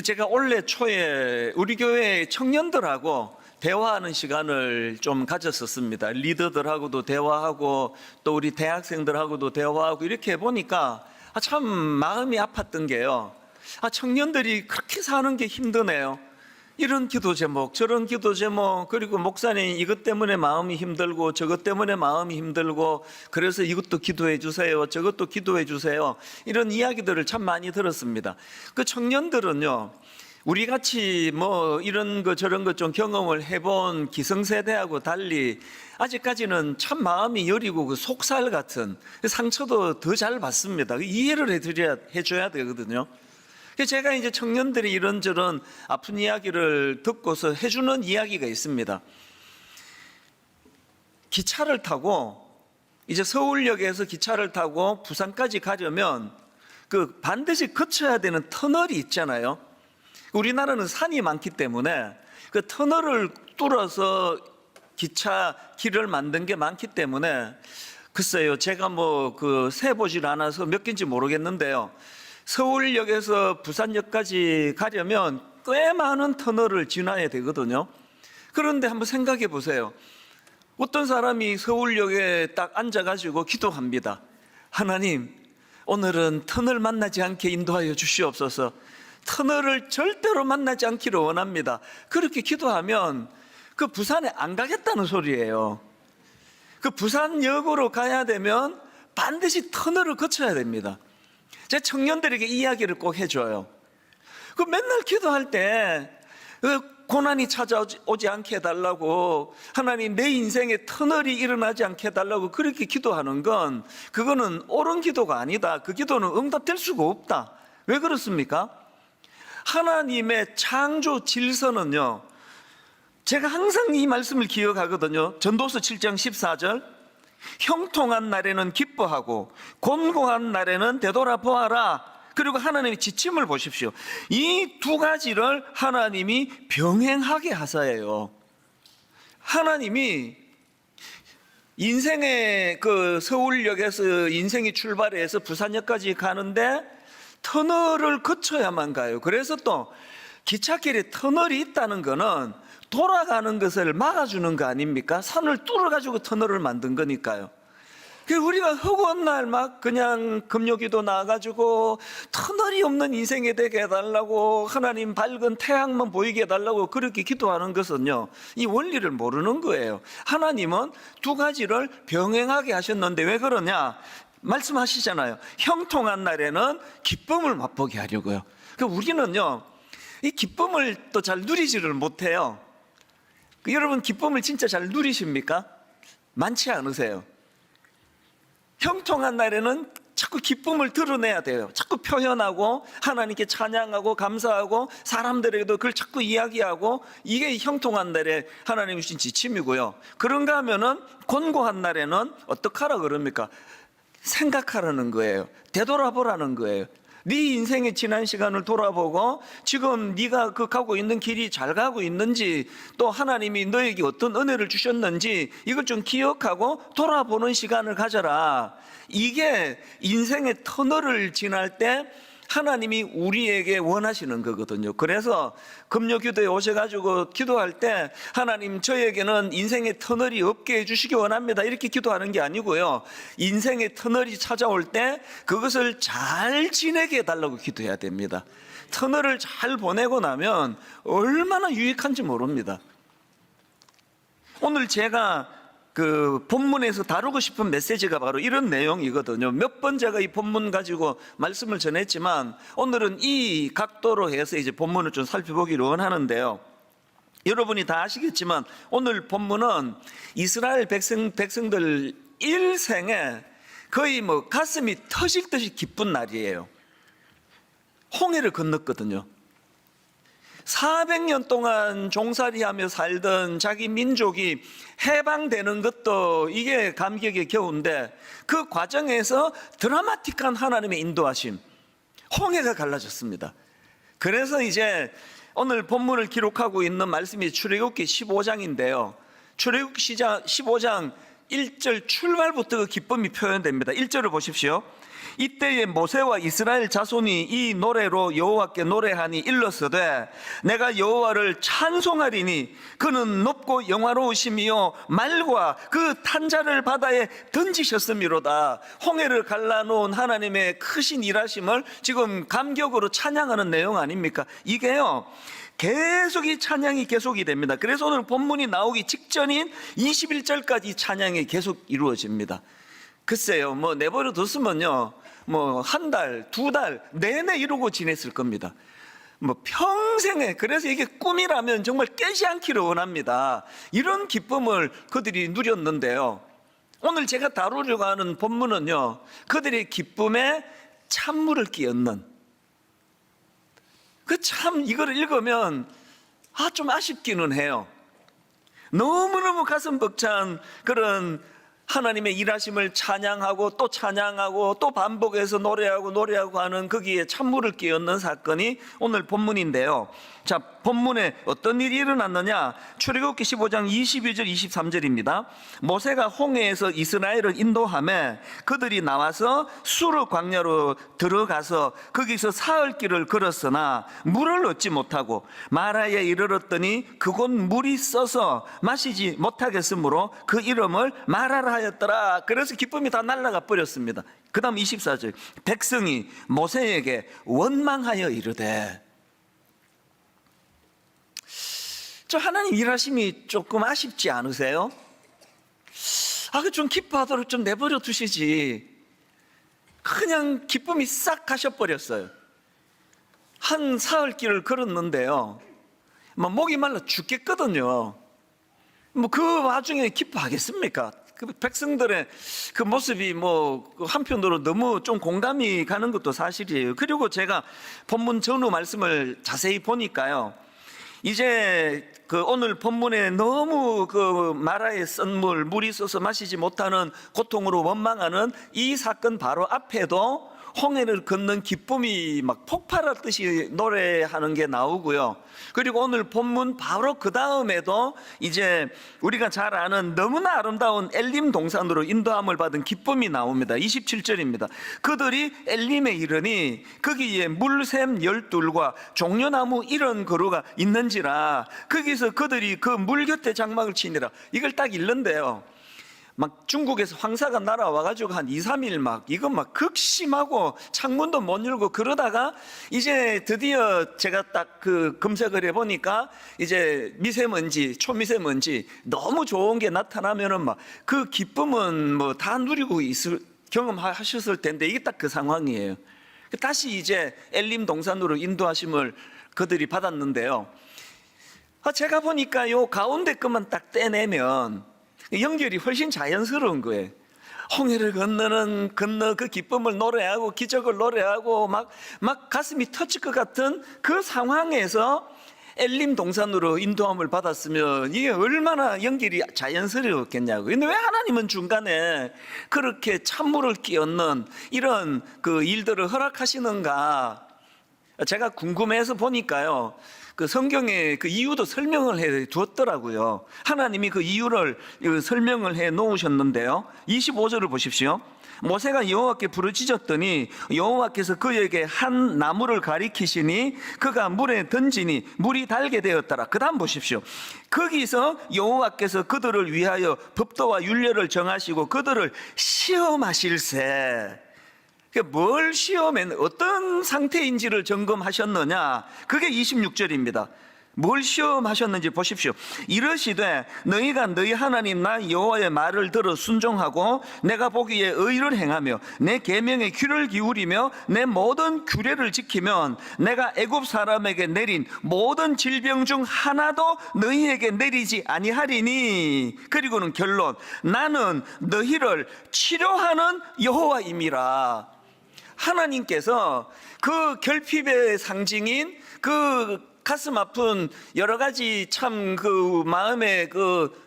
제가 올해 초에 우리 교회 청년들하고 대화하는 시간을 좀 가졌었습니다. 리더들하고도 대화하고 또 우리 대학생들하고도 대화하고 이렇게 해보니까 참 마음이 아팠던 게요. 청년들이 그렇게 사는 게 힘드네요. 이런 기도 제목, 저런 기도 제목, 그리고 목사님 이것 때문에 마음이 힘들고 저것 때문에 마음이 힘들고 그래서 이것도 기도해 주세요, 저것도 기도해 주세요, 이런 이야기들을 참 많이 들었습니다. 그 청년들은요, 우리 같이 뭐 이런 거 저런 것 좀 경험을 해본 기성세대하고 달리 아직까지는 참 마음이 여리고 그 속살 같은 상처도 더 잘 받습니다. 이해를 해줘야 되거든요. 제가 이제 청년들이 이런저런 아픈 이야기를 듣고서 해주는 이야기가 있습니다. 기차를 타고 이제 서울역에서 기차를 타고 부산까지 가려면 그 반드시 거쳐야 되는 터널이 있잖아요. 우리나라는 산이 많기 때문에 그 터널을 뚫어서 기차 길을 만든 게 많기 때문에 글쎄요, 제가 뭐 그 세보질 않아서 몇 개인지 모르겠는데요. 서울역에서 부산역까지 가려면 꽤 많은 터널을 지나야 되거든요. 그런데 한번 생각해 보세요. 어떤 사람이 서울역에 딱 앉아가지고 기도합니다. 하나님, 오늘은 터널 만나지 않게 인도하여 주시옵소서. 터널을 절대로 만나지 않기를 원합니다. 그렇게 기도하면 그 부산에 안 가겠다는 소리예요. 그 부산역으로 가야 되면 반드시 터널을 거쳐야 됩니다. 제 청년들에게 이야기를 꼭 해줘요. 그 맨날 기도할 때 고난이 찾아오지 않게 해달라고, 하나님 내 인생에 터널이 일어나지 않게 해달라고 그렇게 기도하는 건 그거는 옳은 기도가 아니다. 그 기도는 응답될 수가 없다. 왜 그렇습니까? 하나님의 창조 질서는요, 제가 항상 이 말씀을 기억하거든요. 전도서 7장 14절, 형통한 날에는 기뻐하고 곤고한 날에는 되돌아보아라. 그리고 하나님의 지침을 보십시오. 이 두 가지를 하나님이 병행하게 하사예요. 하나님이 인생의 그 서울역에서 인생이 출발해서 부산역까지 가는데 터널을 거쳐야만 가요. 그래서 또 기찻길에 터널이 있다는 거는 돌아가는 것을 막아주는 거 아닙니까? 산을 뚫어가지고 터널을 만든 거니까요. 우리가 허구한 날 막 그냥 금요기도 나와가지고 터널이 없는 인생이 되게 해달라고, 하나님 밝은 태양만 보이게 해달라고 그렇게 기도하는 것은요, 이 원리를 모르는 거예요. 하나님은 두 가지를 병행하게 하셨는데 왜 그러냐? 말씀하시잖아요. 형통한 날에는 기쁨을 맛보게 하려고요. 우리는요, 이 기쁨을 또 잘 누리지를 못해요. 여러분, 기쁨을 진짜 잘 누리십니까? 많지 않으세요. 형통한 날에는 자꾸 기쁨을 드러내야 돼요. 자꾸 표현하고 하나님께 찬양하고 감사하고 사람들에게도 그걸 자꾸 이야기하고, 이게 형통한 날에 하나님이 주신 지침이고요. 그런가 하면은 곤고한 날에는 어떡하라 그럽니까? 생각하라는 거예요. 되돌아보라는 거예요. 네 인생의 지난 시간을 돌아보고 지금 네가 그 가고 있는 길이 잘 가고 있는지, 또 하나님이 너에게 어떤 은혜를 주셨는지 이걸 좀 기억하고 돌아보는 시간을 가져라. 이게 인생의 터널을 지날 때 하나님이 우리에게 원하시는 거거든요. 그래서 금요기도에 오셔가지고 기도할 때 하나님, 저에게는 인생의 터널이 없게 해주시기 원합니다, 이렇게 기도하는 게 아니고요, 인생의 터널이 찾아올 때 그것을 잘 지내게 해달라고 기도해야 됩니다. 터널을 잘 보내고 나면 얼마나 유익한지 모릅니다. 오늘 제가 그 본문에서 다루고 싶은 메시지가 바로 이런 내용이거든요. 몇 번 제가 이 본문 가지고 말씀을 전했지만 오늘은 이 각도로 해서 이제 본문을 좀 살펴보기를 원하는데요. 여러분이 다 아시겠지만 오늘 본문은 이스라엘 백성들 일생에 거의 뭐 가슴이 터질 듯이 기쁜 날이에요. 홍해를 건넜거든요. 400년 동안 종살이하며 살던 자기 민족이 해방되는 것도 이게 감격의 겨우인데, 그 과정에서 드라마틱한 하나님의 인도하심, 홍해가 갈라졌습니다. 그래서 이제 오늘 본문을 기록하고 있는 말씀이 출애굽기 15장인데요 출애굽기 15장 1절 출발부터 그 기쁨이 표현됩니다. 1절을 보십시오. 이때에 모세와 이스라엘 자손이 이 노래로 여호와께 노래하니 일렀으되 내가 여호와를 찬송하리니 그는 높고 영화로우심이요 말과 그 탄자를 바다에 던지셨음이로다. 홍해를 갈라놓은 하나님의 크신 일하심을 지금 감격으로 찬양하는 내용 아닙니까? 이게요 계속 이 찬양이 계속이 됩니다. 그래서 오늘 본문이 나오기 직전인 21절까지 찬양이 계속 이루어집니다. 글쎄요, 뭐 내버려 뒀으면요, 뭐 한 달, 두 달 내내 이러고 지냈을 겁니다. 뭐 평생에. 그래서 이게 꿈이라면 정말 깨지 않기를 원합니다. 이런 기쁨을 그들이 누렸는데요, 오늘 제가 다루려고 하는 본문은요, 그들의 기쁨에 찬물을 끼얹는, 그 참 이거를 읽으면 좀 아쉽기는 해요. 너무너무 가슴 벅찬 그런 하나님의 일하심을 찬양하고 또 찬양하고 또 반복해서 노래하고 하는 거기에 찬물을 끼얹는 사건이 오늘 본문인데요. 자, 본문에 어떤 일이 일어났느냐? 출애굽기 15장 22절 23절입니다. 모세가 홍해에서 이스라엘을 인도하며 그들이 나와서 수르 광야로 들어가서 거기서 사흘길을 걸었으나 물을 얻지 못하고 마라에 이르렀더니 그곳 물이 써서 마시지 못하겠으므로 그 이름을 마라라 하였더라. 그래서 기쁨이 다 날아가 버렸습니다. 그 다음 24절, 백성이 모세에게 원망하여 이르되, 저 하나님 일하심이 조금 아쉽지 않으세요? 좀 기뻐하도록 좀 내버려 두시지. 그냥 기쁨이 싹 가셔버렸어요. 한 사흘길을 걸었는데요, 목이 말라 죽겠거든요. 그 와중에 기뻐하겠습니까? 그 백성들의 그 모습이 한편으로 너무 좀 공감이 가는 것도 사실이에요. 그리고 제가 본문 전후 말씀을 자세히 보니까요, 이제 오늘 본문에 너무 마라에 쓴 물이 써서 마시지 못하는 고통으로 원망하는 이 사건 바로 앞에도 홍해를 걷는 기쁨이 막 폭발하듯이 노래하는 게 나오고요. 그리고 오늘 본문 바로 그 다음에도 이제 우리가 잘 아는 너무나 아름다운 엘림 동산으로 인도함을 받은 기쁨이 나옵니다. 27절입니다. 그들이 엘림에 이르니 거기에 물샘 12과 종려나무 이런 그루가 있는지라 거기서 그들이 그 물 곁에 장막을 치니라. 이걸 딱 읽는데요, 중국에서 황사가 날아와가지고 한 2, 3일 이거 극심하고 창문도 못 열고 그러다가 이제 드디어 제가 딱 검색을 해보니까 이제 미세먼지, 초미세먼지 너무 좋은 게 나타나면은 그 기쁨은 다 누리고 경험하셨을 텐데 이게 딱 그 상황이에요. 다시 이제 엘림 동산으로 인도하심을 그들이 받았는데요, 제가 보니까 요 가운데 것만 딱 떼내면 연결이 훨씬 자연스러운 거예요. 홍해를 건너 그 기쁨을 노래하고 기적을 노래하고 막 가슴이 터질 것 같은 그 상황에서 엘림 동산으로 인도함을 받았으면 이게 얼마나 연결이 자연스러웠겠냐고. 근데 왜 하나님은 중간에 그렇게 찬물을 끼얹는 이런 일들을 허락하시는가? 제가 궁금해서 보니까요, 성경에 그 이유도 설명을 해 두었더라고요. 하나님이 그 이유를 설명을 해 놓으셨는데요, 25절을 보십시오. 모세가 여호와께 부르짖었더니 여호와께서 그에게 한 나무를 가리키시니 그가 물에 던지니 물이 달게 되었더라. 그 다음 보십시오. 거기서 여호와께서 그들을 위하여 법도와 율례를 정하시고 그들을 시험하실세. 뭘 시험해, 어떤 상태인지를 점검하셨느냐, 그게 26절입니다. 뭘 시험하셨는지 보십시오. 이르시되 너희가 너희 하나님 나 여호와의 말을 들어 순종하고 내가 보기에 의를 행하며 내 계명에 귀를 기울이며 내 모든 규례를 지키면 내가 애굽 사람에게 내린 모든 질병 중 하나도 너희에게 내리지 아니하리니. 그리고는 결론, 나는 너희를 치료하는 여호와임이라. 하나님께서 그 결핍의 상징인 가슴 아픈 여러 가지 참 마음의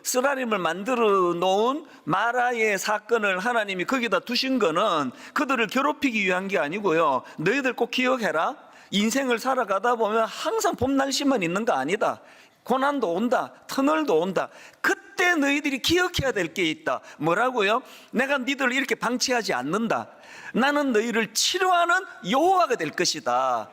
쓰라림을 만들어 놓은 마라의 사건을 하나님이 거기다 두신 거는 그들을 괴롭히기 위한 게 아니고요, 너희들 꼭 기억해라, 인생을 살아가다 보면 항상 봄 날씨만 있는 거 아니다. 고난도 온다, 터널도 온다. 그때 너희들이 기억해야 될 게 있다. 뭐라고요? 내가 너희들을 이렇게 방치하지 않는다. 나는 너희를 치료하는 여호와가 될 것이다.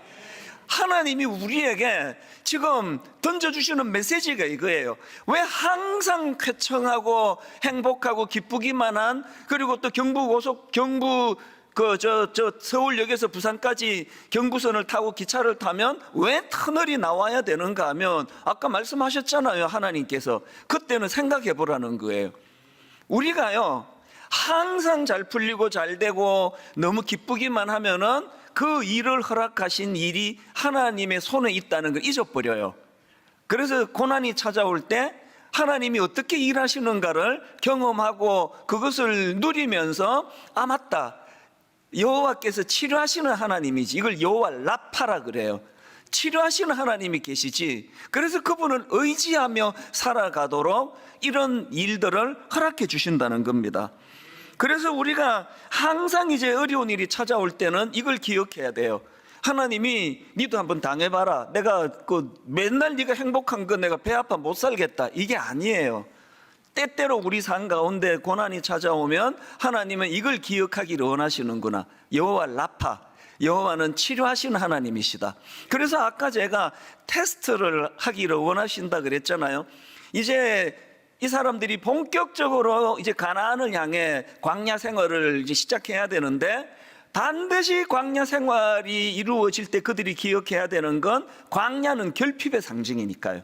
하나님이 우리에게 지금 던져주시는 메시지가 이거예요. 왜 항상 쾌청하고 행복하고 기쁘기만 한, 그리고 또 경부 서울역에서 부산까지 경부선을 타고 기차를 타면 왜 터널이 나와야 되는가 하면, 아까 말씀하셨잖아요, 하나님께서. 그때는 생각해 보라는 거예요. 우리가요, 항상 잘 풀리고 잘 되고 너무 기쁘기만 하면은 그 일을 허락하신 일이 하나님의 손에 있다는 걸 잊어버려요. 그래서 고난이 찾아올 때 하나님이 어떻게 일하시는가를 경험하고 그것을 누리면서, 아 맞다, 여호와께서 치료하시는 하나님이지. 이걸 여호와 라파라 그래요. 치료하시는 하나님이 계시지. 그래서 그분을 의지하며 살아가도록 이런 일들을 허락해 주신다는 겁니다. 그래서 우리가 항상 이제 어려운 일이 찾아올 때는 이걸 기억해야 돼요. 하나님이 니도 한번 당해봐라. 내가 맨날 네가 행복한 거 내가 배 아파 못 살겠다. 이게 아니에요. 때때로 우리 삶 가운데 고난이 찾아오면 하나님은 이걸 기억하기를 원하시는구나. 여호와 라파, 여호와는 치료하시는 하나님이시다. 그래서 아까 제가 테스트를 하기를 원하신다 그랬잖아요. 이제 이 사람들이 본격적으로 이제 가나안을 향해 광야 생활을 이제 시작해야 되는데, 반드시 광야 생활이 이루어질 때 그들이 기억해야 되는 건, 광야는 결핍의 상징이니까요.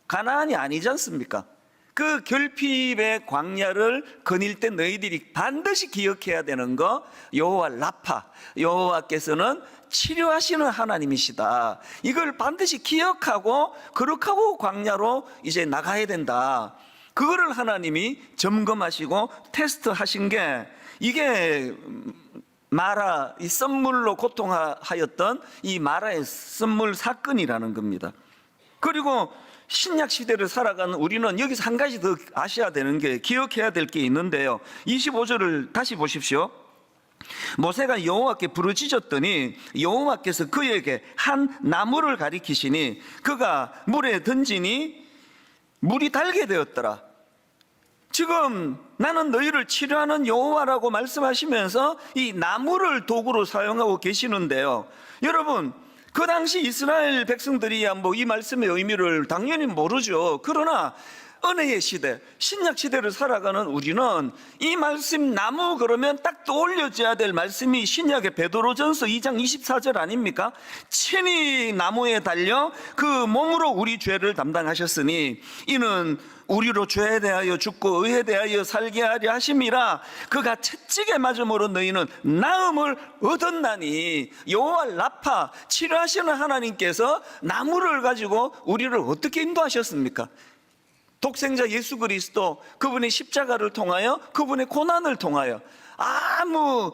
가나안이 아니지 않습니까? 그 결핍의 광야를 거닐 때 너희들이 반드시 기억해야 되는 거, 여호와 라파, 여호와께서는 치료하시는 하나님이시다. 이걸 반드시 기억하고 그렇게 하고 광야로 이제 나가야 된다. 그거를 하나님이 점검하시고 테스트하신 게, 이게 마라, 이 썸물로 고통하였던 이 마라의 썸물 사건이라는 겁니다. 그리고 신약 시대를 살아가는 우리는 여기서 한 가지 더 아셔야 되는 게, 기억해야 될 게 있는데요. 25절을 다시 보십시오. 모세가 여호와께 부르짖었더니 여호와께서 그에게 한 나무를 가리키시니 그가 물에 던지니 물이 달게 되었더라. 지금 나는 너희를 치료하는 여호와라고 말씀하시면서 이 나무를 도구로 사용하고 계시는데요. 여러분, 그 당시 이스라엘 백성들이야 뭐 이 말씀의 의미를 당연히 모르죠. 그러나 은혜의 시대, 신약 시대를 살아가는 우리는 이 말씀, 나무 그러면 딱 떠올려져야 될 말씀이 신약의 베드로전서 2장 24절 아닙니까? 친히 나무에 달려 그 몸으로 우리 죄를 담당하셨으니 이는 우리로 죄에 대하여 죽고 의에 대하여 살게 하려 하심이라. 그가 채찍에 맞음으로 너희는 나음을 얻었나니. 여호와 라파, 치료하시는 하나님께서 나무를 가지고 우리를 어떻게 인도하셨습니까? 독생자 예수 그리스도, 그분의 십자가를 통하여, 그분의 고난을 통하여 아무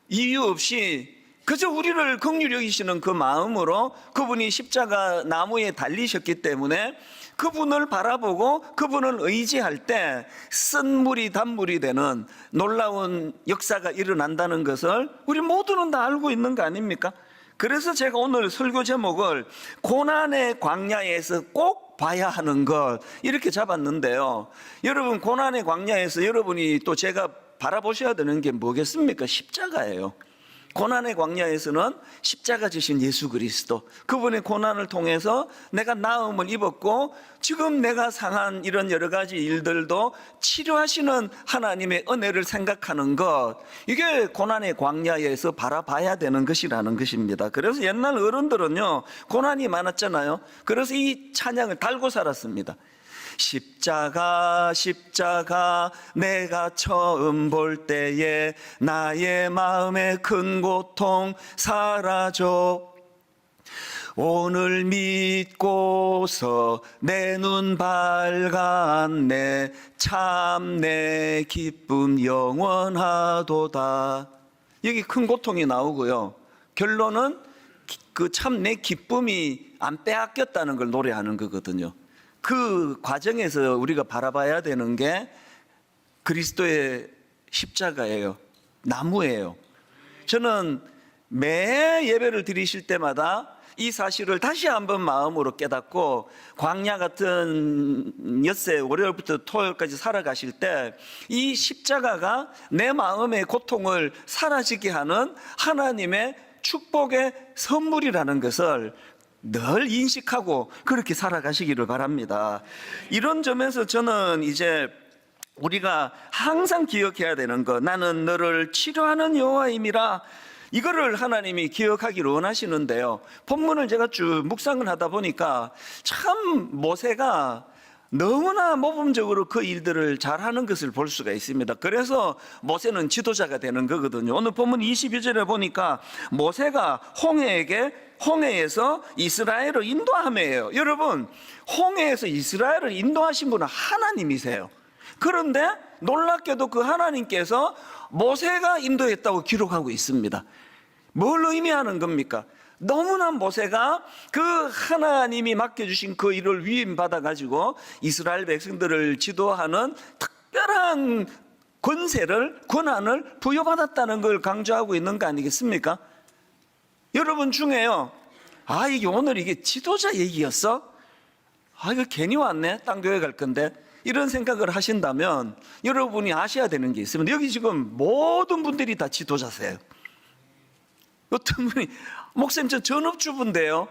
이유 없이 그저 우리를 긍휼히 여기시는 그 마음으로 그분이 십자가 나무에 달리셨기 때문에 그분을 바라보고 그분을 의지할 때 쓴물이 단물이 되는 놀라운 역사가 일어난다는 것을 우리 모두는 다 알고 있는 거 아닙니까? 그래서 제가 오늘 설교 제목을 고난의 광야에서 꼭 봐야 하는 것, 이렇게 잡았는데요. 여러분, 고난의 광야에서 여러분이 또 제가 바라보셔야 되는 게 뭐겠습니까? 십자가예요. 고난의 광야에서는 십자가 지신 예수 그리스도, 그분의 고난을 통해서 내가 나음을 입었고 지금 내가 상한 이런 여러 가지 일들도 치료하시는 하나님의 은혜를 생각하는 것, 이게 고난의 광야에서 바라봐야 되는 것이라는 것입니다. 그래서 옛날 어른들은요, 고난이 많았잖아요. 그래서 이 찬양을 달고 살았습니다. 십자가 십자가 내가 처음 볼 때에 나의 마음의 큰 고통 사라져. 오늘 믿고서 내 눈 밝았네. 참 내 기쁨 영원하도다. 여기 큰 고통이 나오고요, 결론은 그 참 내 기쁨이 안 빼앗겼다는 걸 노래하는 거거든요. 그 과정에서 우리가 바라봐야 되는 게 그리스도의 십자가예요. 나무예요. 저는 매 예배를 드리실 때마다 이 사실을 다시 한번 마음으로 깨닫고 광야 같은 엿새 월요일부터 토요일까지 살아가실 때 이 십자가가 내 마음의 고통을 사라지게 하는 하나님의 축복의 선물이라는 것을 늘 인식하고 그렇게 살아가시기를 바랍니다. 이런 점에서 저는 이제 우리가 항상 기억해야 되는 것, 나는 너를 치료하는 여호와임이라, 이거를 하나님이 기억하기를 원하시는데요. 본문을 제가 쭉 묵상을 하다 보니까 참 모세가 너무나 모범적으로 그 일들을 잘하는 것을 볼 수가 있습니다. 그래서 모세는 지도자가 되는 거거든요. 오늘 본문 22절에 보니까 모세가 홍해에서 이스라엘을 인도함이에요. 여러분, 홍해에서 이스라엘을 인도하신 분은 하나님이세요. 그런데 놀랍게도 그 하나님께서 모세가 인도했다고 기록하고 있습니다. 뭘 의미하는 겁니까? 너무나 모세가 그 하나님이 맡겨주신 그 일을 위임받아가지고 이스라엘 백성들을 지도하는 특별한 권한을 부여받았다는 걸 강조하고 있는 거 아니겠습니까? 여러분 중에요, 이게 오늘 이게 지도자 얘기였어? 이거 괜히 왔네, 딴 교회 갈 건데, 이런 생각을 하신다면 여러분이 아셔야 되는 게 있습니다. 여기 지금 모든 분들이 다 지도자세요. 어떤 분이 목사님 저 전업주부인데요.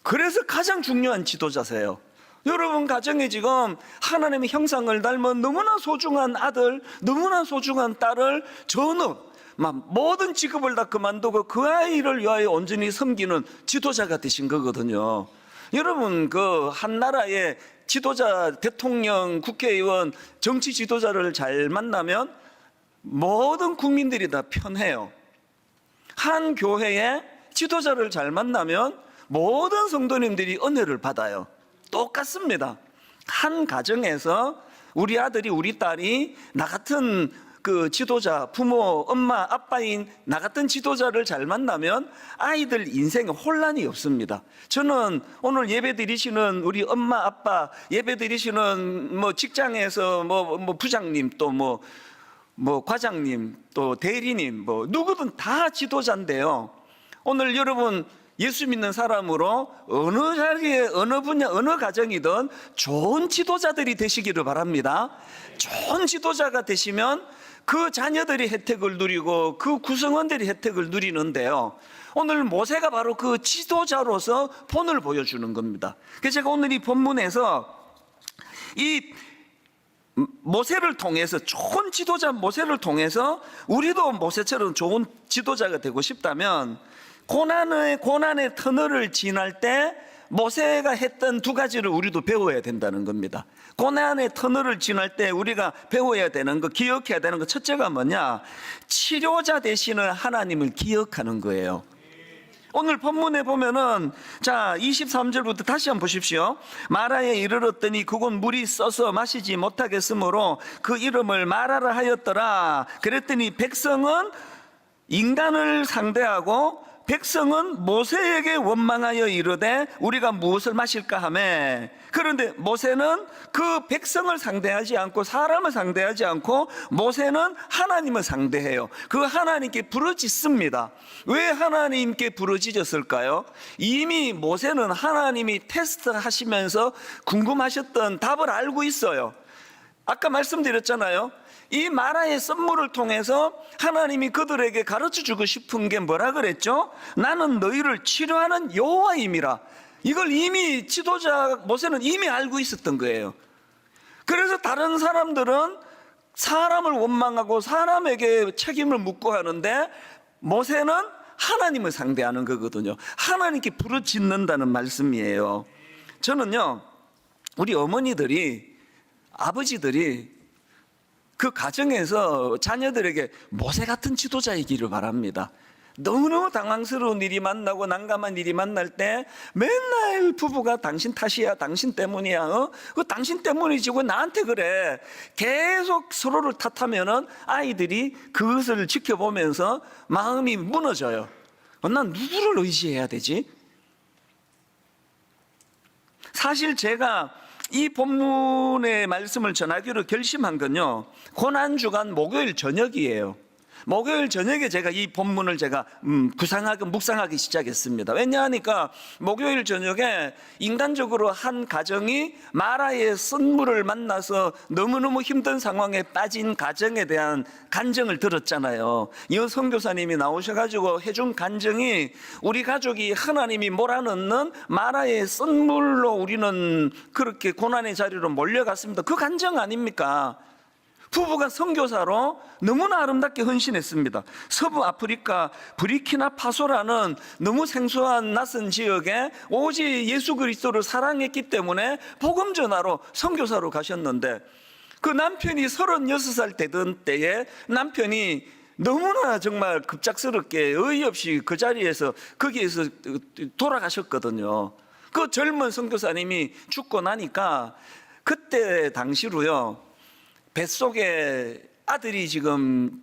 그래서 가장 중요한 지도자세요. 여러분 가정에 지금 하나님의 형상을 닮은 너무나 소중한 아들, 너무나 소중한 딸을 전업, 모든 직업을 다 그만두고 그 아이를 위하여 온전히 섬기는 지도자가 되신 거거든요. 여러분 그 한 나라의 지도자, 대통령, 국회의원, 정치 지도자를 잘 만나면 모든 국민들이 다 편해요. 한 교회의 지도자를 잘 만나면 모든 성도님들이 은혜를 받아요. 똑같습니다. 한 가정에서 우리 아들이, 우리 딸이 나 같은 그 지도자, 부모, 엄마, 아빠인 나 같은 지도자를 잘 만나면 아이들 인생에 혼란이 없습니다. 저는 오늘 예배 드리시는 우리 엄마, 아빠, 예배 드리시는 직장에서 부장님, 또 과장님, 또 대리님, 누구든 다 지도자인데요. 오늘 여러분 예수 믿는 사람으로 어느 자리에, 어느 분야, 어느 가정이든 좋은 지도자들이 되시기를 바랍니다. 좋은 지도자가 되시면 그 자녀들이 혜택을 누리고 그 구성원들이 혜택을 누리는데요. 오늘 모세가 바로 그 지도자로서 본을 보여주는 겁니다. 그래서 제가 오늘 이 본문에서 이 모세를 통해서, 좋은 지도자 모세를 통해서 우리도 모세처럼 좋은 지도자가 되고 싶다면 고난의 터널을 지날 때 모세가 했던 두 가지를 우리도 배워야 된다는 겁니다. 고난의 터널을 지날 때 우리가 배워야 되는 거, 기억해야 되는 거, 첫째가 뭐냐? 치료자 되시는 하나님을 기억하는 거예요. 오늘 본문에 보면은 23절부터 다시 한번 보십시오. 마라에 이르렀더니 그곳 물이 써서 마시지 못하겠으므로 그 이름을 마라라 하였더라. 그랬더니 백성은 인간을 상대하고 백성은 모세에게 원망하여 이르되 우리가 무엇을 마실까 하매, 그런데 모세는 그 백성을 상대하지 않고 사람을 상대하지 않고 모세는 하나님을 상대해요. 그 하나님께 부르짖습니다. 왜 하나님께 부르짖었을까요? 이미 모세는 하나님이 테스트하시면서 궁금하셨던 답을 알고 있어요. 아까 말씀드렸잖아요. 이 마라의 썸물을 통해서 하나님이 그들에게 가르쳐주고 싶은 게 뭐라 그랬죠? 나는 너희를 치료하는 여호와임이라. 이걸 이미 지도자 모세는 이미 알고 있었던 거예요. 그래서 다른 사람들은 사람을 원망하고 사람에게 책임을 묻고 하는데 모세는 하나님을 상대하는 거거든요. 하나님께 부르짖는다는 말씀이에요. 저는요, 우리 어머니들이, 아버지들이 그 가정에서 자녀들에게 모세 같은 지도자이기를 바랍니다. 너무너무 당황스러운 일이 만나고 난감한 일이 만날 때 맨날 부부가 당신 탓이야, 당신 때문이야, 그 당신 때문이지 왜 나한테 그래, 계속 서로를 탓하면은 아이들이 그것을 지켜보면서 마음이 무너져요. 난 누구를 의지해야 되지? 사실 제가 이 본문의 말씀을 전하기로 결심한 건요, 고난주간 목요일 저녁이에요. 목요일 저녁에 제가 이 본문을 제가 묵상하기 시작했습니다. 왜냐하니까 목요일 저녁에 인간적으로 한 가정이 마라의 썬물을 만나서 너무너무 힘든 상황에 빠진 가정에 대한 간증을 들었잖아요. 이 선교사님이 나오셔가지고 해준 간증이 우리 가족이 하나님이 몰아넣는 마라의 썬물로 우리는 그렇게 고난의 자리로 몰려갔습니다. 그 간증 아닙니까? 부부가 선교사로 너무나 아름답게 헌신했습니다. 서부 아프리카 브리키나파소라는 너무 생소한 낯선 지역에 오직 예수 그리스도를 사랑했기 때문에 복음 전하러 선교사로 가셨는데, 그 남편이 36살 되던 때에 남편이 너무나 정말 급작스럽게 어이없이 그 자리에서 거기에서 돌아가셨거든요. 그 젊은 선교사님이 죽고 나니까 그때 당시로요, 뱃속에 아들이 지금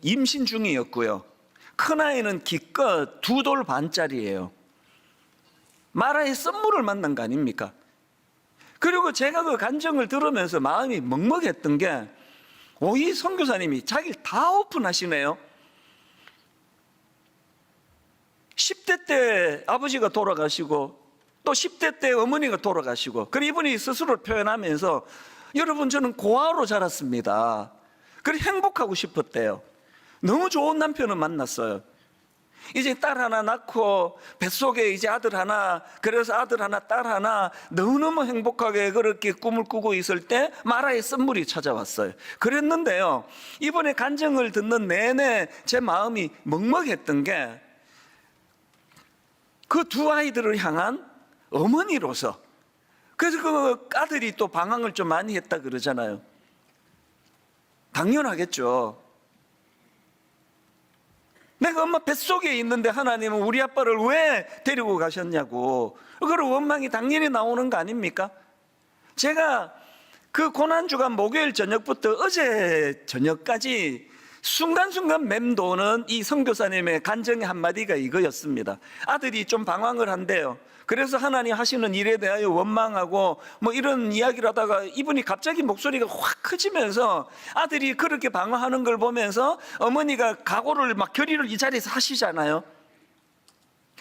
임신 중이었고요, 큰아이는 기껏 2돌 반짜리예요. 마라의 썬물을 만난 거 아닙니까? 그리고 제가 그 간증을 들으면서 마음이 먹먹했던 게, 이 선교사님이 자기를 다 오픈하시네요. 10대 때 아버지가 돌아가시고 또 10대 때 어머니가 돌아가시고, 그리고 이분이 스스로 표현하면서 여러분 저는 고아로 자랐습니다. 그래 행복하고 싶었대요. 너무 좋은 남편을 만났어요. 이제 딸 하나 낳고 뱃속에 이제 아들 하나, 그래서 아들 하나 딸 하나 너무너무 행복하게 그렇게 꿈을 꾸고 있을 때 마라의 썬물이 찾아왔어요. 그랬는데요, 이번에 간증을 듣는 내내 제 마음이 먹먹했던 게, 그 2 아이들을 향한 어머니로서, 그래서 그 아들이 또 방황을 좀 많이 했다 그러잖아요. 당연하겠죠. 내가 엄마 뱃속에 있는데 하나님은 우리 아빠를 왜 데리고 가셨냐고, 그걸 원망이 당연히 나오는 거 아닙니까? 제가 그 고난주간 목요일 저녁부터 어제 저녁까지 순간순간 맴도는 이 선교사님의 간증의 한마디가 이거였습니다. 아들이 좀 방황을 한대요. 그래서 하나님 하시는 일에 대하여 원망하고 뭐 이런 이야기를 하다가 이분이 갑자기 목소리가 확 커지면서 아들이 그렇게 방황하는 걸 보면서 어머니가 각오를 막 결의를 이 자리에서 하시잖아요.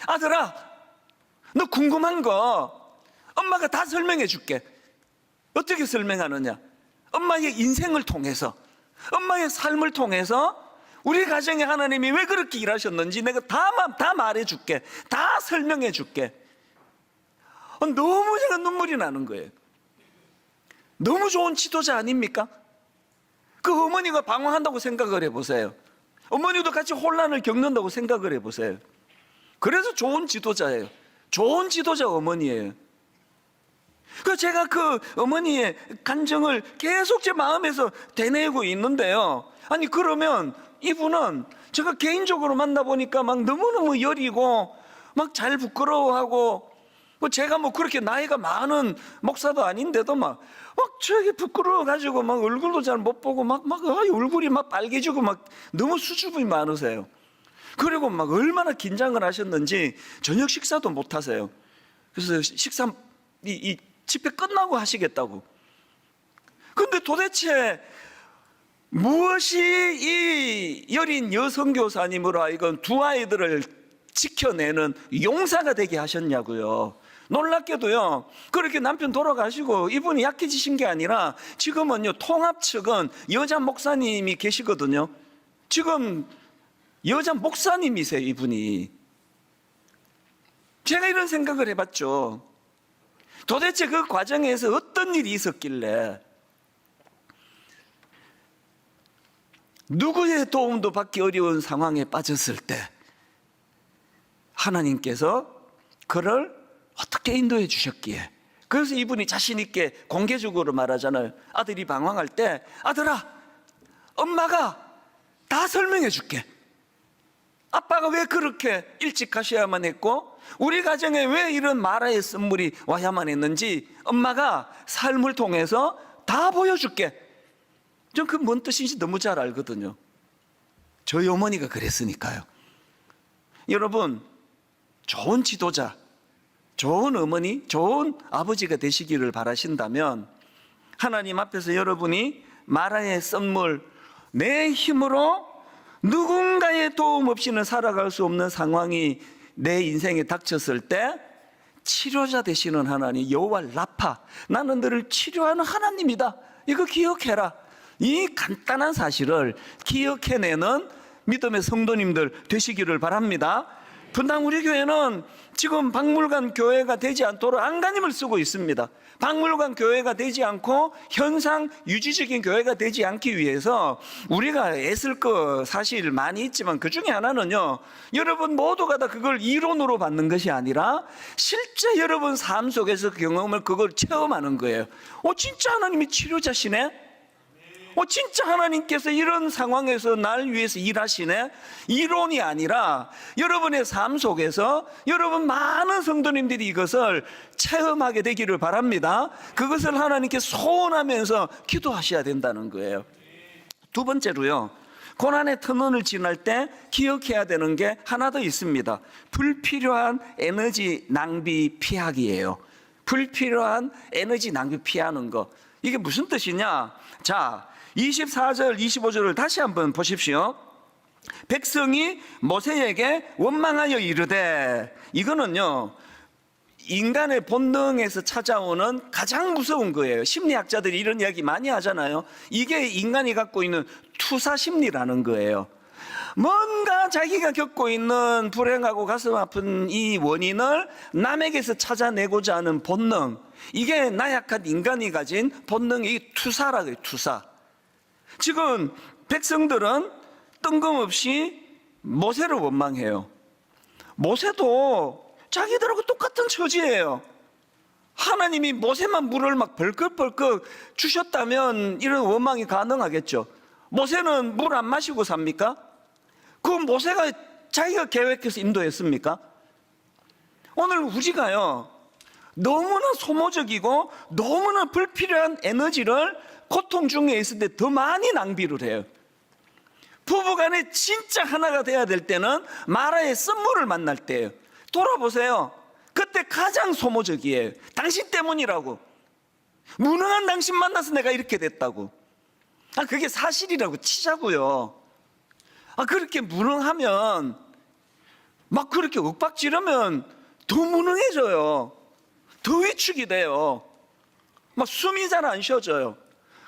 아들아, 너 궁금한 거 엄마가 다 설명해 줄게. 어떻게 설명하느냐? 엄마의 인생을 통해서, 엄마의 삶을 통해서 우리 가정에 하나님이 왜 그렇게 일하셨는지 내가 다 말해 줄게. 다 설명해 줄게. 너무 제가 눈물이 나는 거예요. 너무 좋은 지도자 아닙니까? 그 어머니가 방황한다고 생각을 해보세요. 어머니도 같이 혼란을 겪는다고 생각을 해보세요. 그래서 좋은 지도자예요. 좋은 지도자 어머니예요. 그래서 제가 그 어머니의 간증을 계속 제 마음에서 되뇌고 있는데요, 아니 그러면 이분은 제가 개인적으로 만나보니까 막 너무너무 여리고 막 잘 부끄러워하고, 제가 뭐 그렇게 나이가 많은 목사도 아닌데도 막 저기 부끄러워가지고 막 얼굴도 잘 못 보고 막 얼굴이 막 빨개지고 막 너무 수줍음이 많으세요. 그리고 막 얼마나 긴장을 하셨는지 저녁 식사도 못 하세요. 그래서 식사 이 집회 끝나고 하시겠다고. 근데 도대체 무엇이 이 여린 여선교사님으로 하여금 2 아이들을 지켜내는 용사가 되게 하셨냐고요. 놀랍게도요, 그렇게 남편 돌아가시고 이분이 약해지신 게 아니라 지금은요, 통합 측은 여자 목사님이 계시거든요. 지금 여자 목사님이세요, 이분이. 제가 이런 생각을 해봤죠. 도대체 그 과정에서 어떤 일이 있었길래, 누구의 도움도 받기 어려운 상황에 빠졌을 때 하나님께서 그를 어떻게 인도해 주셨기에, 그래서 이분이 자신 있게 공개적으로 말하잖아요. 아들이 방황할 때, 아들아, 엄마가 다 설명해 줄게. 아빠가 왜 그렇게 일찍 가셔야만 했고 우리 가정에 왜 이런 마라의 썬물이 와야만 했는지 엄마가 삶을 통해서 다 보여줄게. 전 그 뭔 뜻인지 너무 잘 알거든요. 저희 어머니가 그랬으니까요. 여러분, 좋은 지도자, 좋은 어머니, 좋은 아버지가 되시기를 바라신다면 하나님 앞에서 여러분이 마라의 썬물, 내 힘으로 누군가의 도움 없이는 살아갈 수 없는 상황이 내 인생에 닥쳤을 때 치료자 되시는 하나님 여호와 라파, 나는 너를 치료하는 하나님이다, 이거 기억해라. 이 간단한 사실을 기억해내는 믿음의 성도님들 되시기를 바랍니다. 분당 우리 교회는 지금 박물관 교회가 되지 않도록 안간힘을 쓰고 있습니다. 박물관 교회가 되지 않고 현상 유지적인 교회가 되지 않기 위해서 우리가 애쓸 거 사실 많이 있지만 그 중에 하나는요, 여러분 모두가 다 그걸 이론으로 받는 것이 아니라 실제 여러분 삶 속에서 경험을 그걸 체험하는 거예요. 진짜 하나님이 치료자시네? 진짜 하나님께서 이런 상황에서 날 위해서 일하시네? 이론이 아니라 여러분의 삶 속에서 여러분 많은 성도님들이 이것을 체험하게 되기를 바랍니다. 그것을 하나님께 소원하면서 기도하셔야 된다는 거예요. 두 번째로요, 고난의 터널을 지날 때 기억해야 되는 게 하나 더 있습니다. 불필요한 에너지 낭비 피하기예요. 불필요한 에너지 낭비 피하는 거. 이게 무슨 뜻이냐? 자, 24절 25절을 다시 한번 보십시오. 백성이 모세에게 원망하여 이르되, 이거는요 인간의 본능에서 찾아오는 가장 무서운 거예요. 심리학자들이 이런 이야기 많이 하잖아요. 이게 인간이 갖고 있는 투사 심리라는 거예요. 뭔가 자기가 겪고 있는 불행하고 가슴 아픈 이 원인을 남에게서 찾아내고자 하는 본능, 이게 나약한 인간이 가진 본능이 투사라고 해요. 투사. 지금 백성들은 뜬금없이 모세를 원망해요. 모세도 자기들하고 똑같은 처지예요. 하나님이 모세만 물을 막 벌컥벌컥 주셨다면 이런 원망이 가능하겠죠. 모세는 물 안 마시고 삽니까? 그 모세가 자기가 계획해서 인도했습니까? 오늘 우리가요, 너무나 소모적이고 너무나 불필요한 에너지를 고통 중에 있을 때 더 많이 낭비를 해요. 부부간에 진짜 하나가 돼야 될 때는 마라의 썸물을 만날 때예요. 돌아보세요. 그때 가장 소모적이에요. 당신 때문이라고. 무능한 당신 만나서 내가 이렇게 됐다고. 그게 사실이라고 치자고요. 그렇게 무능하면, 막 그렇게 윽박지르면 더 무능해져요. 더 위축이 돼요. 막 숨이 잘 안 쉬어져요.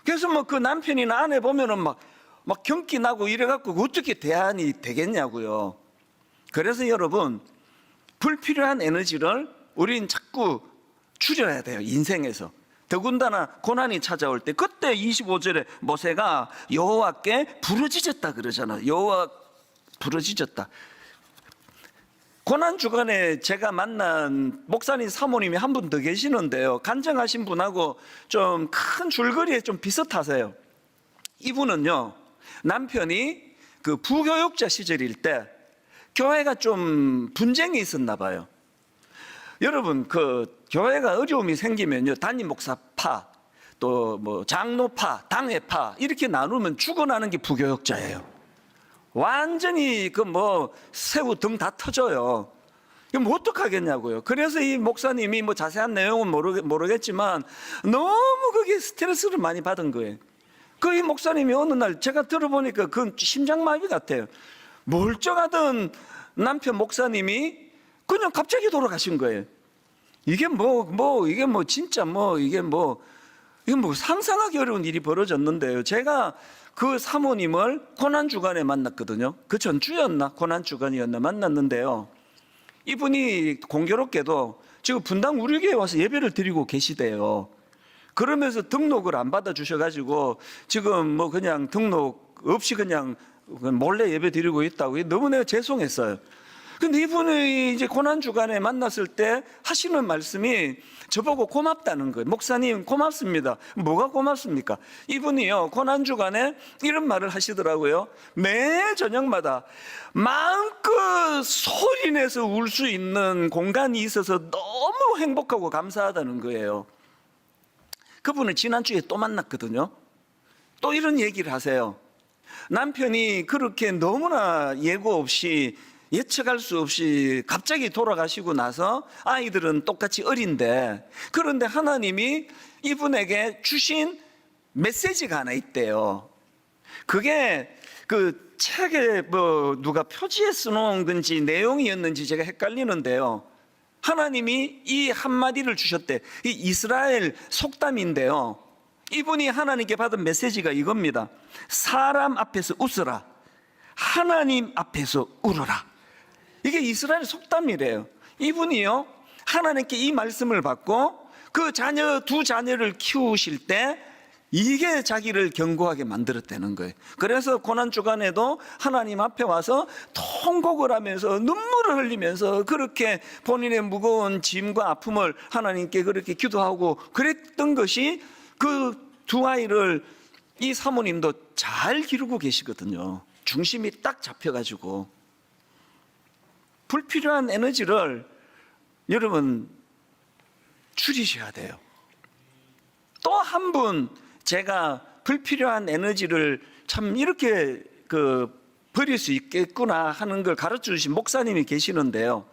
그래서 뭐 그 남편이나 아내 보면은 막 경기 나고 이래갖고 어떻게 대안이 되겠냐고요. 그래서 여러분, 불필요한 에너지를 우린 자꾸 줄여야 돼요. 인생에서. 더군다나 고난이 찾아올 때, 그때 25절에 모세가 여호와께 부르짖었다 그러잖아요. 여호와 부르짖었다. 고난 주간에 제가 만난 목사님 사모님이 한 분 더 계시는데요, 간증하신 분하고 좀 큰 줄거리에 좀 비슷하세요. 이분은요, 남편이 그 부교육자 시절일 때 교회가 좀 분쟁이 있었나 봐요. 여러분, 그 교회가 어려움이 생기면요, 담임 목사파, 또 뭐 장로파, 당회파 이렇게 나누면 죽어나는 게 부교육자예요. 완전히 그 뭐 새우 등 다 터져요. 이거 뭐 어떡하겠냐고요. 그래서 이 목사님이 뭐 자세한 내용은 모르겠지만 너무 그게 스트레스를 많이 받은 거예요. 그 이 목사님이 어느 날 제가 들어보니까 그 심장마비 같아요. 멀쩡하던 남편 목사님이 그냥 갑자기 돌아가신 거예요. 이게 진짜 이게 상상하기 어려운 일이 벌어졌는데요. 제가 그 사모님을 고난주간에 만났거든요. 그 전주였나 고난주간이었나 만났는데요, 이분이 공교롭게도 지금 분당 우리 교회에 와서 예배를 드리고 계시대요. 그러면서 등록을 안 받아주셔가지고 지금 뭐 그냥 등록 없이 그냥 몰래 예배 드리고 있다고. 너무나 죄송했어요. 근데 이분이 이제 고난주간에 만났을 때 하시는 말씀이 저보고 고맙다는 거예요. 목사님 고맙습니다. 뭐가 고맙습니까? 이분이요, 고난주간에 이런 말을 하시더라고요. 매 저녁마다 마음껏 소리내서 울 수 있는 공간이 있어서 너무 행복하고 감사하다는 거예요. 그분을 지난주에 또 만났거든요. 또 이런 얘기를 하세요. 남편이 그렇게 너무나 예고 없이, 예측할 수 없이 갑자기 돌아가시고 나서 아이들은 똑같이 어린데, 그런데 하나님이 이분에게 주신 메시지가 하나 있대요. 그게 그 책에 뭐 누가 표지에 써놓은 건지 내용이었는지 제가 헷갈리는데요. 하나님이 이 한마디를 주셨대. 이 이스라엘 속담인데요. 이분이 하나님께 받은 메시지가 이겁니다. 사람 앞에서 웃어라. 하나님 앞에서 울어라. 이게 이스라엘 속담이래요. 이분이요, 하나님께 이 말씀을 받고 그 두 자녀를 키우실 때 이게 자기를 견고하게 만들었다는 거예요. 그래서 고난주간에도 하나님 앞에 와서 통곡을 하면서 눈물을 흘리면서 그렇게 본인의 무거운 짐과 아픔을 하나님께 그렇게 기도하고 그랬던 것이 그 두 아이를 이 사모님도 잘 기르고 계시거든요. 중심이 딱 잡혀가지고. 불필요한 에너지를 여러분 줄이셔야 돼요. 또 한 분 제가 불필요한 에너지를 참 이렇게 버릴 수 있겠구나 하는 걸 가르쳐 주신 목사님이 계시는데요.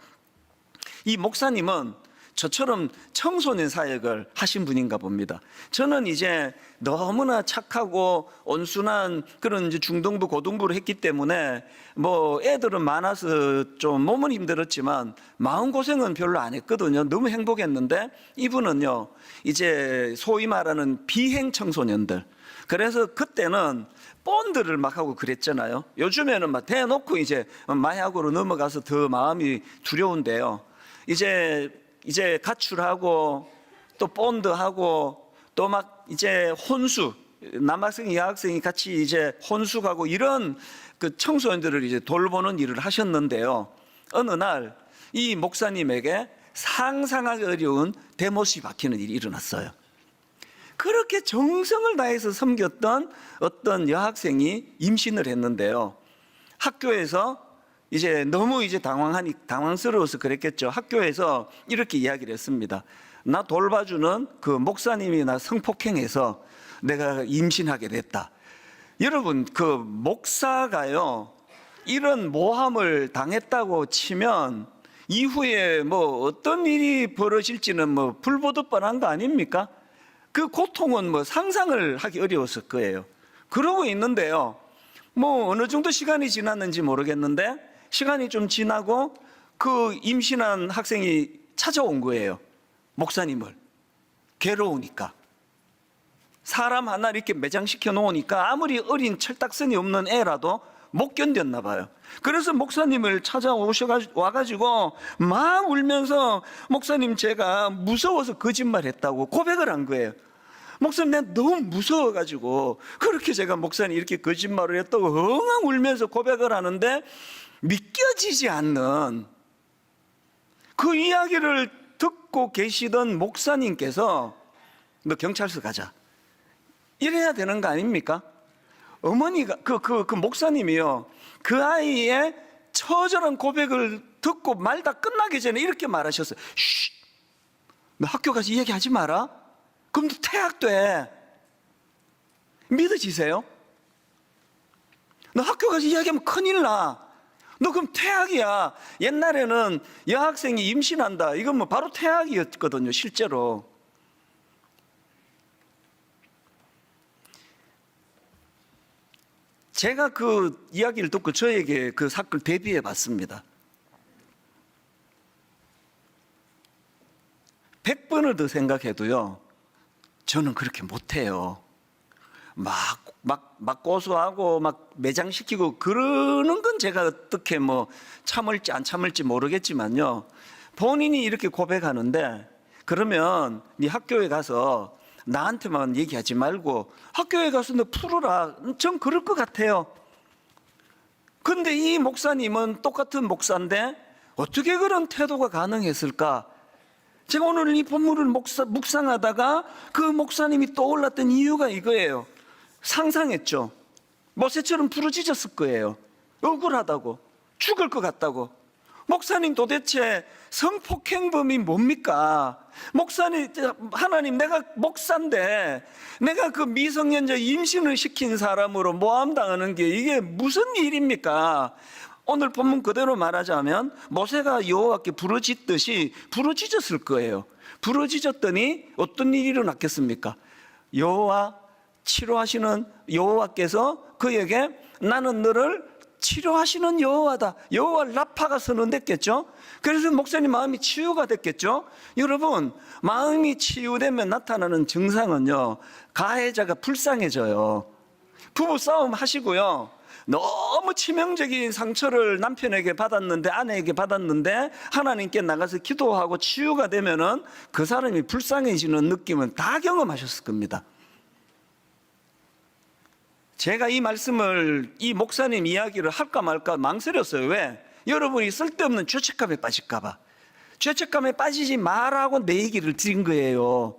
이 목사님은 저처럼 청소년 사역을 하신 분인가 봅니다. 저는 이제 너무나 착하고 온순한 그런 이제 중등부 고등부를 했기 때문에 뭐 애들은 많아서 좀 몸은 힘들었지만 마음고생은 별로 안 했거든요. 너무 행복했는데 이분은요, 이제 소위 말하는 비행 청소년들, 그래서 그때는 본드를 막 하고 그랬잖아요. 요즘에는 막 대놓고 이제 마약으로 넘어가서 더 마음이 두려운데요. 이제 가출하고 또 본드하고 또 막 이제 혼수, 남학생 여학생이 같이 이제 혼수하고 이런 그 청소년들을 이제 돌보는 일을 하셨는데요. 어느 날 이 목사님에게 상상하기 어려운 대못이 박히는 일이 일어났어요. 그렇게 정성을 다해서 섬겼던 어떤 여학생이 임신을 했는데요. 학교에서 이제 너무 이제 당황스러워서 그랬겠죠. 학교에서 이렇게 이야기를 했습니다. 나 돌봐주는 그 목사님이 나 성폭행해서 내가 임신하게 됐다. 여러분, 그 목사가요, 이런 모함을 당했다고 치면 이후에 뭐 어떤 일이 벌어질지는 뭐 불보듯 뻔한 거 아닙니까? 그 고통은 뭐 상상을 하기 어려웠을 거예요. 그러고 있는데요, 뭐 어느 정도 시간이 지났는지 모르겠는데 시간이 좀 지나고 그 임신한 학생이 찾아온 거예요. 목사님을. 괴로우니까. 사람 하나 이렇게 매장시켜 놓으니까 아무리 어린 철딱선이 없는 애라도 못 견뎠나 봐요. 그래서 목사님을 와가지고 막 울면서 목사님, 제가 무서워서 거짓말했다고 고백을 한 거예요. 목사님, 내가 너무 무서워가지고 그렇게 제가 목사님 이렇게 거짓말을 했다고 엉엉 울면서 고백을 하는데 믿겨지지 않는 그 이야기를 듣고 계시던 목사님께서 너 경찰서 가자, 이래야 되는 거 아닙니까? 어머니가 그 목사님이요, 그 아이의 처절한 고백을 듣고 말 다 끝나기 전에 이렇게 말하셨어요. 쉿, 너 학교 가서 이 얘기하지 마라. 그럼 너 퇴학돼. 믿어지세요? 너 학교 가서 이야기하면 큰일 나. 너 그럼 퇴학이야. 옛날에는 여학생이 임신한다, 이건 뭐 바로 퇴학이었거든요, 실제로. 제가 그 이야기를 듣고 저에게 그 사건을 대비해 봤습니다. 100번을 더 생각해도요, 저는 그렇게 못해요. 막 고소하고 막 매장시키고 그러는 건 제가 어떻게 뭐 참을지 안 참을지 모르겠지만요, 본인이 이렇게 고백하는데 그러면 네 학교에 가서 나한테만 얘기하지 말고 학교에 가서 너 풀어라, 전 그럴 것 같아요. 근데 이 목사님은 똑같은 목사인데 어떻게 그런 태도가 가능했을까? 제가 오늘 이 본문을 묵상하다가 그 목사님이 떠올랐던 이유가 이거예요. 상상했죠. 모세처럼 부르짖었을 거예요. 억울하다고, 죽을 것 같다고. 목사님, 도대체 성폭행범이 뭡니까? 목사님, 하나님, 내가 목사인데 내가 그 미성년자 임신을 시킨 사람으로 모함당하는 게 이게 무슨 일입니까? 오늘 본문 그대로 말하자면 모세가 여호와께 부르짖듯이 부르짖었을 거예요. 부르짖었더니 어떤 일이 일어났겠습니까? 여호와 치료하시는 여호와께서 그에게 나는 너를 치료하시는 여호와다. 여호와 라파가 선언됐겠죠. 그래서 목사님 마음이 치유가 됐겠죠. 여러분, 마음이 치유되면 나타나는 증상은요, 가해자가 불쌍해져요. 부부 싸움 하시고요, 너무 치명적인 상처를 남편에게 받았는데, 아내에게 받았는데 하나님께 나가서 기도하고 치유가 되면은 그 사람이 불쌍해지는 느낌은 다 경험하셨을 겁니다. 제가 이 말씀을, 이 목사님 이야기를 할까 말까 망설였어요. 왜? 여러분이 쓸데없는 죄책감에 빠질까 봐. 죄책감에 빠지지 말라고 내 얘기를 드린 거예요.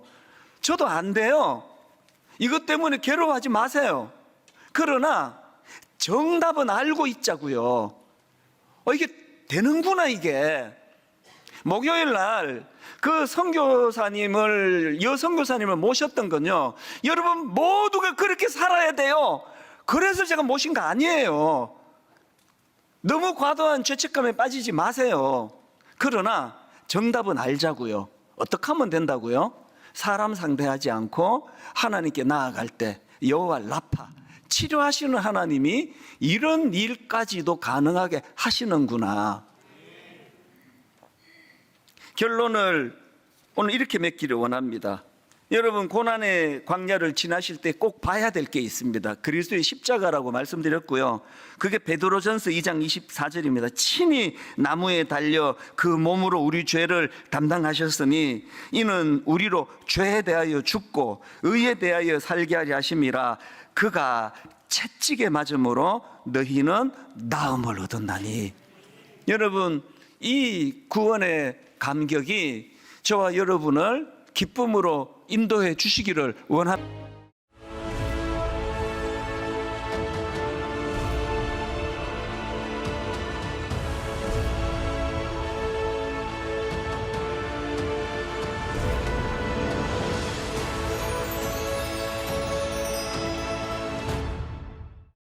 저도 안 돼요. 이것 때문에 괴로워하지 마세요. 그러나 정답은 알고 있자고요. 이게 되는구나, 이게. 목요일 날 그 선교사님을, 여선교사님을 모셨던 건요, 여러분 모두가 그렇게 살아야 돼요. 그래서 제가 모신 거 아니에요. 너무 과도한 죄책감에 빠지지 마세요. 그러나 정답은 알자고요. 어떻게 하면 된다고요? 사람 상대하지 않고 하나님께 나아갈 때 여호와 라파, 치료하시는 하나님이 이런 일까지도 가능하게 하시는구나. 결론을 오늘 이렇게 맺기를 원합니다. 여러분, 고난의 광야를 지나실 때 꼭 봐야 될 게 있습니다. 그리스도의 십자가라고 말씀드렸고요, 그게 베드로전서 2장 24절입니다. 친히 나무에 달려 그 몸으로 우리 죄를 담당하셨으니 이는 우리로 죄에 대하여 죽고 의에 대하여 살게 하려 하심이라. 그가 채찍에 맞음으로 너희는 나음을 얻었나니. 여러분, 이 구원의 감격이 저와 여러분을 기쁨으로 인도해 주시기를 원합니다.